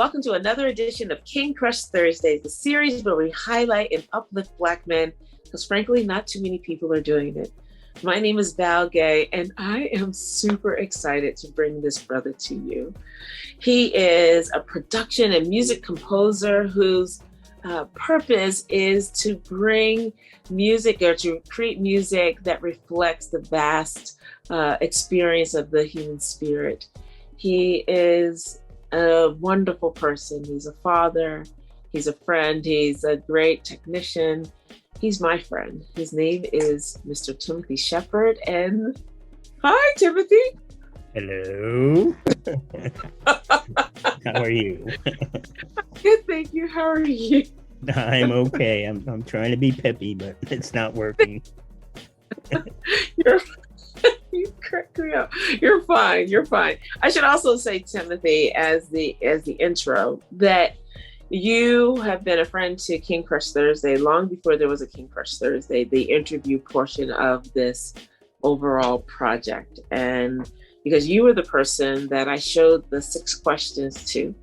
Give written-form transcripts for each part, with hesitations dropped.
welcome to another edition of King Crush Thursdays, the series where we highlight and uplift Black men, because frankly, not too many people are doing it. My name is Val Gay, and I am super excited to bring this brother to you. He is a production and music composer whose purpose is to bring music or to create music that reflects the vast experience of the human spirit. He is a wonderful person. He's a father, he's a friend, he's a great technician. He's my friend. His name is Mr. Timothy Shepard. And hi, Timothy. Hello. How are you? Good, thank you. How are you? I'm okay. I'm trying to be peppy, but it's not working. You crack me up. You're fine. You're fine. I should also say, Timothy, as the intro, that you have been a friend to King Crush Thursday long before there was a King Crush Thursday, the interview portion of this overall project. And because you were the person that I showed the 6 questions to,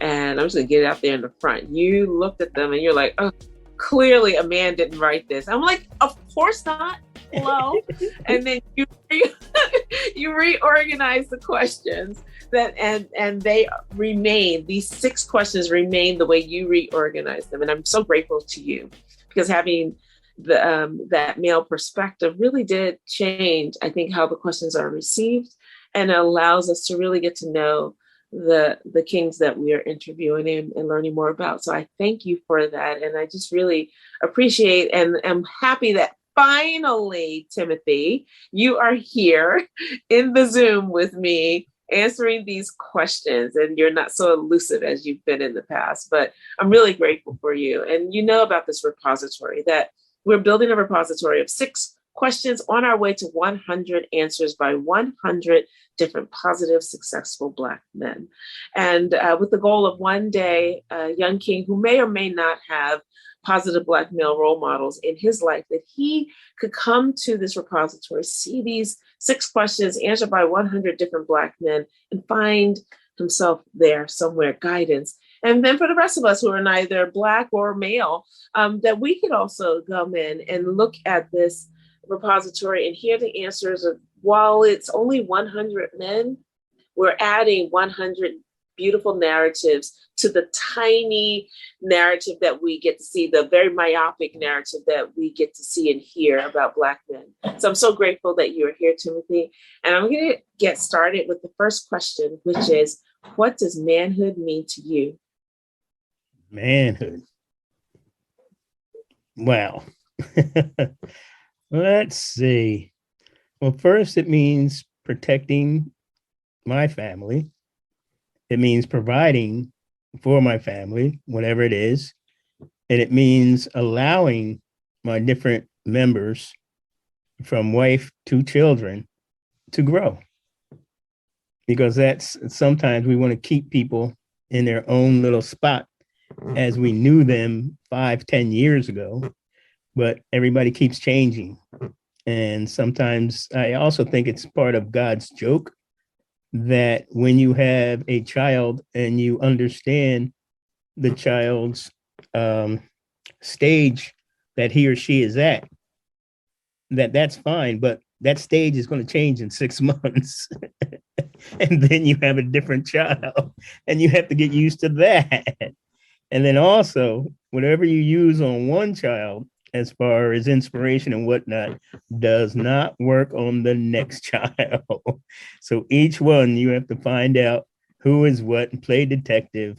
and I'm just gonna get it out there in the front. You looked at them and you're like, oh, clearly a man didn't write this. I'm like, of course not. Hello. And then you reorganize the questions that and they remain, these 6 questions remain the way you reorganize them. And I'm so grateful to you, because having the that male perspective really did change, I think, how the questions are received, and it allows us to really get to know the kings that we are interviewing and learning more about. So I thank you for that. And I just really appreciate and am happy that finally, Timothy, you are here in the Zoom with me answering these questions, and you're not so elusive as you've been in the past, but I'm really grateful for you. And you know about this repository, that we're building a repository of 6 questions on our way to 100 answers by 100 different positive, successful Black men. And with the goal of one day, a young king who may or may not have positive Black male role models in his life, that he could come to this repository, see these 6 questions answered by 100 different Black men, and find himself there somewhere, guidance. And then for the rest of us who are neither Black or male, that we could also come in and look at this repository and hear the answers of, while it's only 100 men, we're adding 100 beautiful narratives to the tiny narrative that we get to see, the very myopic narrative that we get to see and hear about Black men. So I'm so grateful that you're here, Timothy. And I'm going to get started with the first question, which is, what does manhood mean to you? Manhood. Wow. Let's see. Well, first, it means protecting my family. It means providing for my family, whatever it is. And it means allowing my different members, from wife to children, to grow. Because that's sometimes we want to keep people in their own little spot as we knew them 5-10 years ago, but everybody keeps changing. And sometimes I also think it's part of God's joke that when you have a child and you understand the child's stage that he or she is at, that's fine, but that stage is going to change in 6 months. And then you have a different child and you have to get used to that. And then also, whatever you use on one child as far as inspiration and whatnot does not work on the next child. So each one, you have to find out who is what and play detective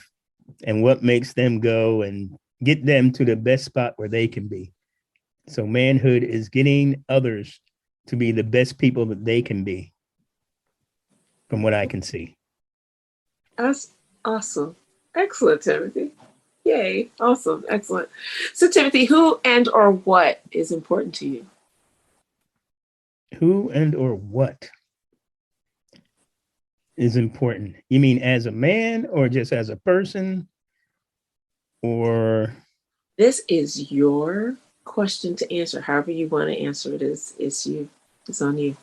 and what makes them go and get them to the best spot where they can be. So manhood is getting others to be the best people that they can be, from what I can see. That's awesome. Excellent, Timothy. Yay. Awesome. Excellent. So, Timothy, who and or what is important to you? Who and or what is important? You mean as a man or just as a person? Or this is your question to answer. However you want to answer it is you. It's on you.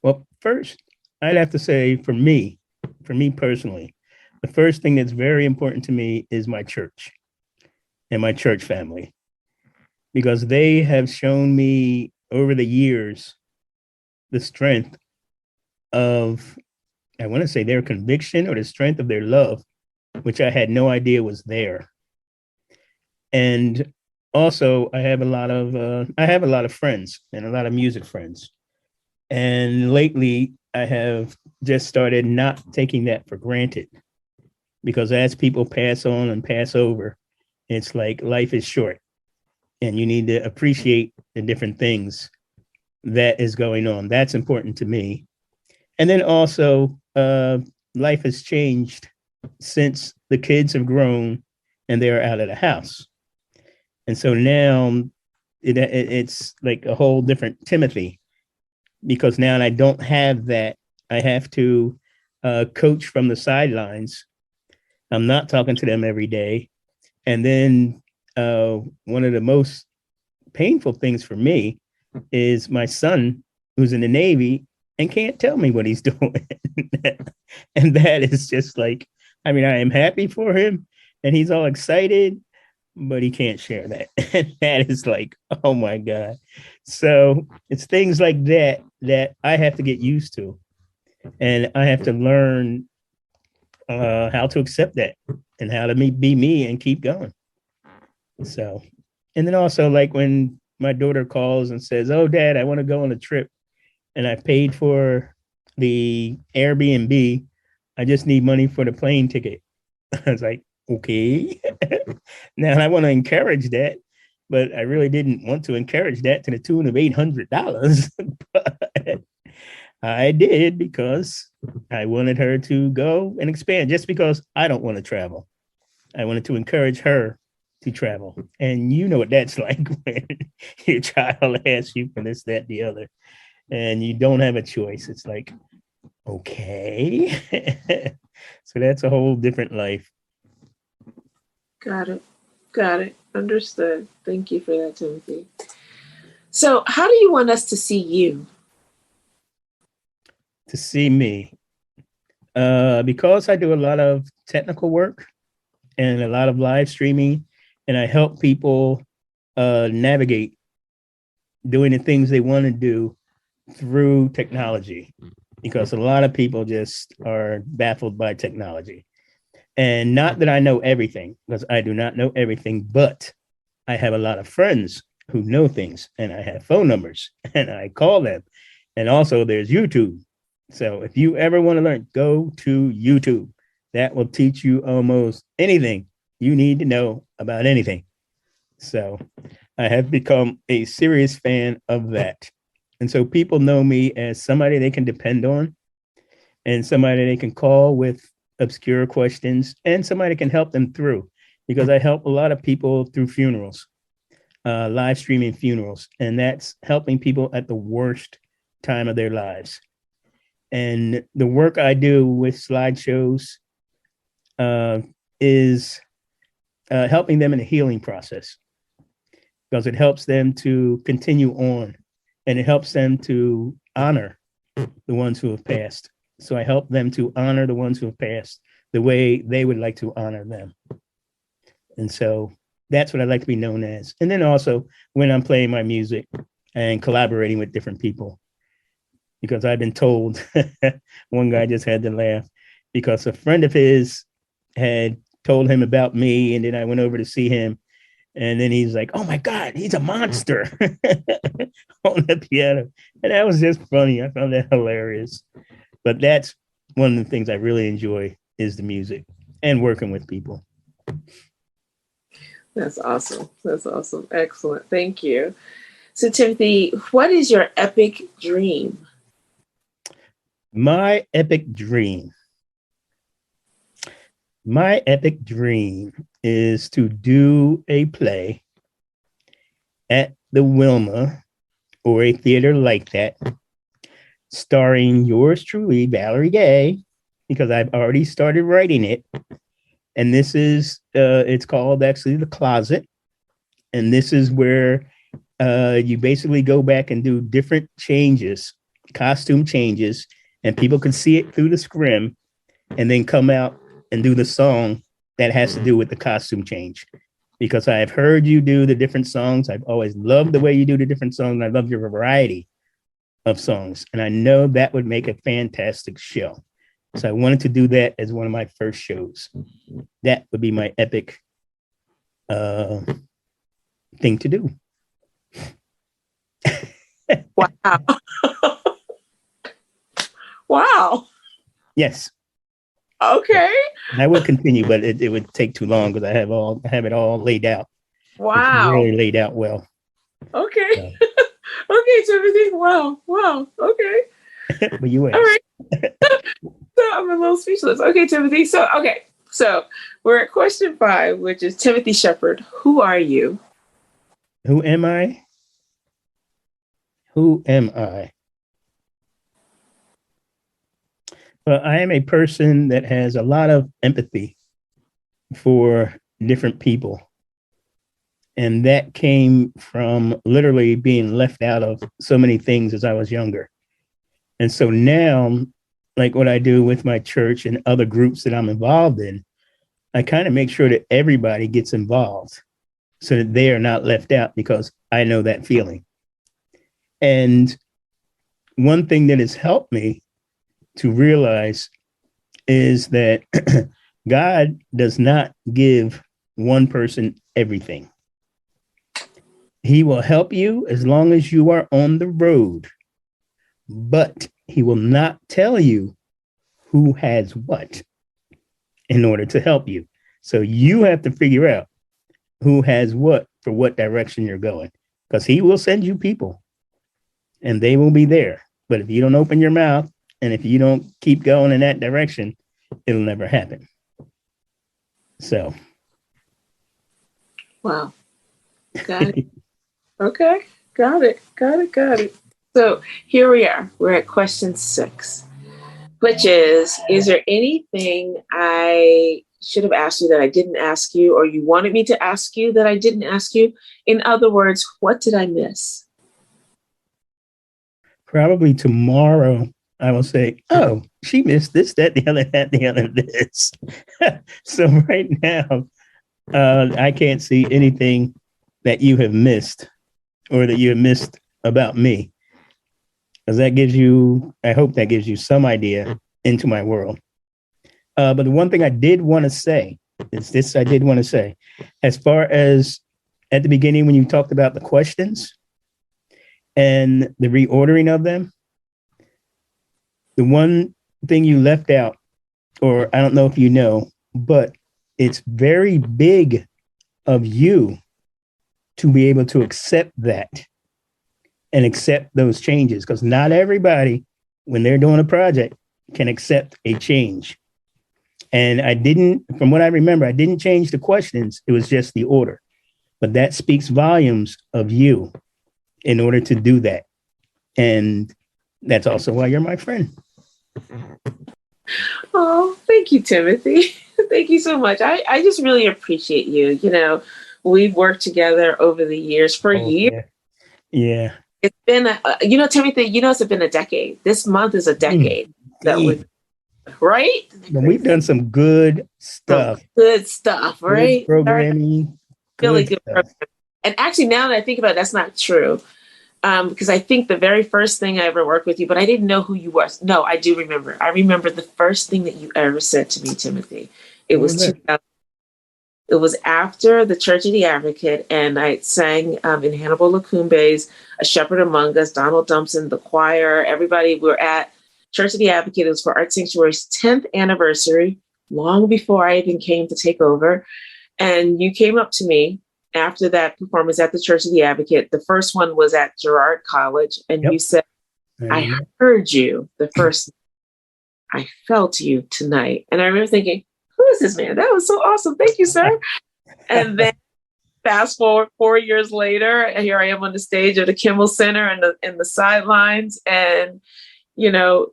Well, first, I'd have to say for me personally, the first thing that's very important to me is my church and my church family, because they have shown me over the years the strength of, I want to say, their conviction, or the strength of their love, which I had no idea was there. And also, I have a lot of friends and a lot of music friends. And lately, I have just started not taking that for granted, because as people pass on and pass over, it's like life is short and you need to appreciate the different things that is going on. That's important to me. And then also, life has changed since the kids have grown and they're out of the house. And so now it's like a whole different Timothy, because now I don't have that. I have to coach from the sidelines. I'm not talking to them every day. And then one of the most painful things for me is my son, who's in the Navy and can't tell me what he's doing. And that is just like, I mean, I am happy for him and he's all excited, but he can't share that. And that is like, oh my God. So it's things like that that I have to get used to. And I have to learn how to accept that and how to be me and keep going. So, and then also, like when my daughter calls and says, "Oh, Dad, I want to go on a trip and I paid for the Airbnb. I just need money for the plane ticket." I was like, okay. Now I want to encourage that, but I really didn't want to encourage that to the tune of $800. But I did because I wanted her to go and expand, just because I don't want to travel. I wanted to encourage her to travel. And you know what that's like when your child asks you for this, that, the other, and you don't have a choice. It's like, okay. So that's a whole different life. Got it. Got it. Understood. Thank you for that, Timothy. So, how do you want us to see you? To see me, because I do a lot of technical work and a lot of live streaming, and I help people navigate doing the things they want to do through technology, because a lot of people just are baffled by technology. And not that I know everything, because I do not know everything, but I have a lot of friends who know things, and I have phone numbers and I call them. And also there's YouTube. So if you ever want to learn, go to YouTube. That will teach you almost anything you need to know about anything. So I have become a serious fan of that. And so people know me as somebody they can depend on, and somebody they can call with obscure questions, and somebody can help them through, because I help a lot of people through funerals, live streaming funerals, and that's helping people at the worst time of their lives. And the work I do with slideshows is helping them in the healing process, because it helps them to continue on, and it helps them to honor the ones who have passed. So I help them to honor the ones who have passed the way they would like to honor them. And so that's what I like to be known as. And then also when I'm playing my music and collaborating with different people, because I've been told, one guy just had to laugh because a friend of his had told him about me, and then I went over to see him, and then he's like, "Oh my God, he's a monster," on the piano. And that was just funny. I found that hilarious. But that's one of the things I really enjoy, is the music and working with people. That's awesome. That's awesome. Excellent. Thank you. So, Timothy, what is your epic dream? My epic dream. My epic dream is to do a play at the Wilma, or a theater like that, starring yours truly, Valerie Gay, because I've already started writing it. And this is, it's called actually The Closet. And this is where you basically go back and do different changes, costume changes, and people can see it through the scrim, and then come out and do the song that has to do with the costume change, because I've heard you do the different songs. I've always loved the way you do the different songs. And I love your variety of songs. And I know that would make a fantastic show. So I wanted to do that as one of my first shows. That would be my epic thing to do. Wow. Wow. Yes. Okay. And I would continue, but it would take too long because I have it all laid out. Wow. It's really laid out well. Okay. So. Okay, Timothy. Wow. Wow. Okay. But you all right. So I'm a little speechless. Okay, Timothy. So we're at question 5, which is Timothy Shepard. Who are you? Who am I? Who am I? Well, I am a person that has a lot of empathy for different people. And that came from literally being left out of so many things as I was younger. And so now, like what I do with my church and other groups that I'm involved in, I kind of make sure that everybody gets involved so that they are not left out, because I know that feeling. And one thing that has helped me to realize is that God does not give one person everything. He will help you as long as you are on the road, but he will not tell you who has what in order to help you. So you have to figure out who has what for what direction you're going, because he will send you people and they will be there. But if you don't open your mouth and if you don't keep going in that direction, it'll never happen. So. Wow. Got it. Okay. Got it. So here we are. We're at question 6, which is there anything I should have asked you that I didn't ask you, or you wanted me to ask you that I didn't ask you? In other words, what did I miss? Probably tomorrow I will say, oh, she missed this, that, the other, this. So right now, I can't see anything that you have missed or that you have missed about me. Because that gives you, I hope that gives you some idea into my world. But the one thing I did want to say is this: as far as at the beginning, when you talked about the questions and the reordering of them, the one thing you left out, or I don't know if you know, but it's very big of you to be able to accept that and accept those changes, because not everybody, when they're doing a project, can accept a change. And I didn't, from what I remember, I didn't change the questions. It was just the order. But that speaks volumes of you in order to do that. And that's also why you're my friend. Oh, thank you, Timothy. Thank you so much. I just really appreciate you. You know, we've worked together over the years for years. Yeah. It's been, Timothy, it's been a decade. This month is a decade right? But we've done some good stuff. Good stuff, right? Good programming. Really good programming. And actually, now that I think about it, that's not true. Because I think the very first thing I ever worked with you, but I didn't know who you were. No, I do remember. I remember the first thing that you ever said to me, Timothy. It was it was after the Church of the Advocate, and I sang in Hannibal Lacumbe's A Shepherd Among Us, Donald Dumpson, the choir, everybody. Were at Church of the Advocate. It was for Art Sanctuary's 10th anniversary, long before I even came to take over. And you came up to me after that performance at the Church of the Advocate. The first one was at Girard College, and you said, I heard you the first I felt you tonight. And I remember thinking, who is this man? That was so awesome. Thank you, sir. And then fast forward 4 years later, and here I am on the stage at the Kimmel Center and in the sidelines. And,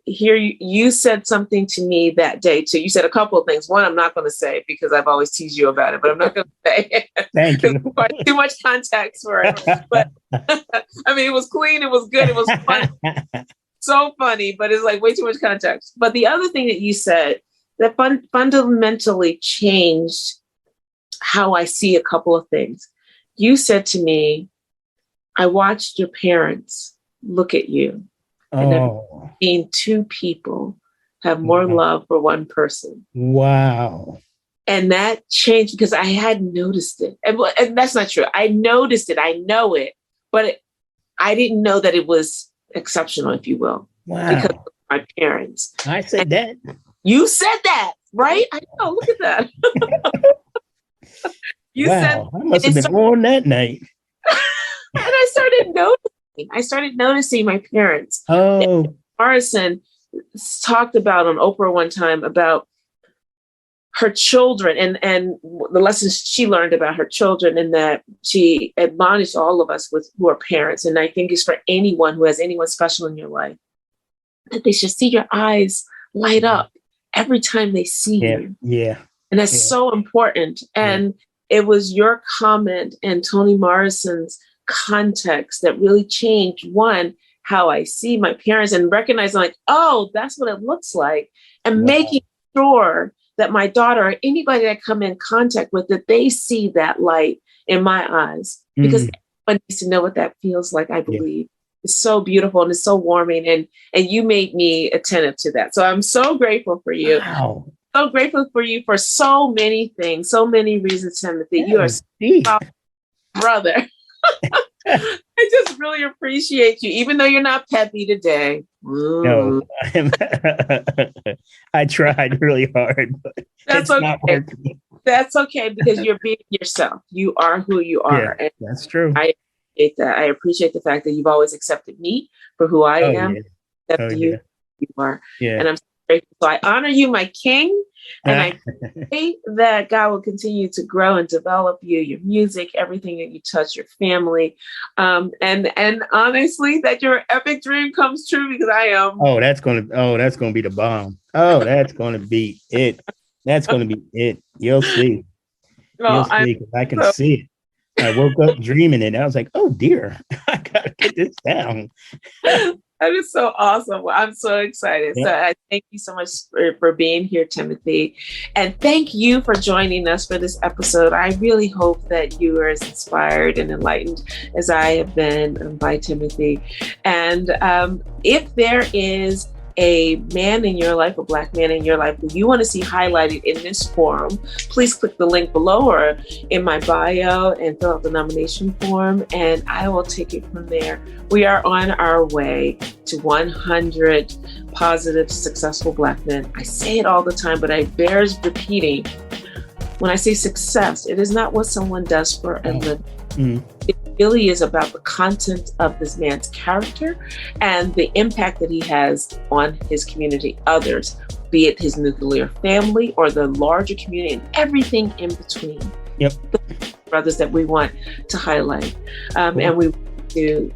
here you said something to me that day too. You said a couple of things. One, I'm not going to say because I've always teased you about it, but I'm not going to say. Thank you. Too much context for it. But I mean, it was clean. It was good. It was fun. So funny, but it's like way too much context. But the other thing that you said that fundamentally changed how I see a couple of things. You said to me, I watched your parents look at you, and I've seen two people have more love for one person. Wow. And that changed because I hadn't noticed it. And that's not true. I noticed it. I know it, but I didn't know that it was exceptional, if you will. Wow. Because of my parents. I said that. You said that, right? I know. Look at that. You said I must have been on that night. And I started noticing my parents. Oh. And Morrison talked about on Oprah one time about her children and the lessons she learned about her children, and that she admonished all of us who are parents. And I think it's for anyone who has anyone special in your life, that they should see your eyes light up every time they see you. Yeah. And that's so important. And it was your comment and Toni Morrison's context that really changed, one, how I see my parents, and recognizing like, oh, that's what it looks like. And making sure that my daughter or anybody that I come in contact with, that they see that light in my eyes, because everyone needs to know what that feels like. I believe it's so beautiful and it's so warming, and you made me attentive to that. So I'm so grateful for you. Wow. So grateful for you for so many things, so many reasons, Timothy. You are a brother. I just really appreciate you, even though you're not peppy today. No, I tried really hard, but that's okay. Not working. That's okay, because you're being yourself. You are who you are. Yeah, that's true. I appreciate that. I appreciate the fact that you've always accepted me for who I am. Accepted you are. Yeah. And I'm so grateful. So I honor you, my king. And I pray that God will continue to grow and develop you, your music, everything that you touch, your family. And honestly, that your epic dream comes true, because I am. That's gonna be the bomb. Oh, that's gonna be it. That's gonna be it. You'll see. You'll see, 'cause I can see it. I woke up dreaming it. I was like, oh dear, I gotta get this down. That is so awesome. Well, I'm so excited. So I thank you so much for being here, Timothy. And thank you for joining us for this episode. I really hope that you are as inspired and enlightened as I have been by Timothy. And if there is a man in your life, a Black man in your life who you want to see highlighted in this forum, please click the link below or in my bio and fill out the nomination form, and I will take it from there. We are on our way to 100 positive, successful Black men. I say it all the time, but it bears repeating. When I say success, it is not what someone does for a living. It really is about the content of this man's character and the impact that he has on his community, others, be it his nuclear family or the larger community, and everything in between. Yep. The brothers that we want to highlight, and we to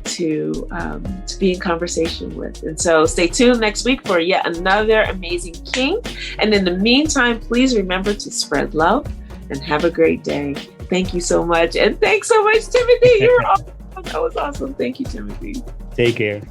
be in conversation with. And so stay tuned next week for yet another amazing king. And in the meantime, please remember to spread love and have a great day. Thank you so much. And thanks so much, Timothy. You're awesome. That was awesome. Thank you, Timothy. Take care.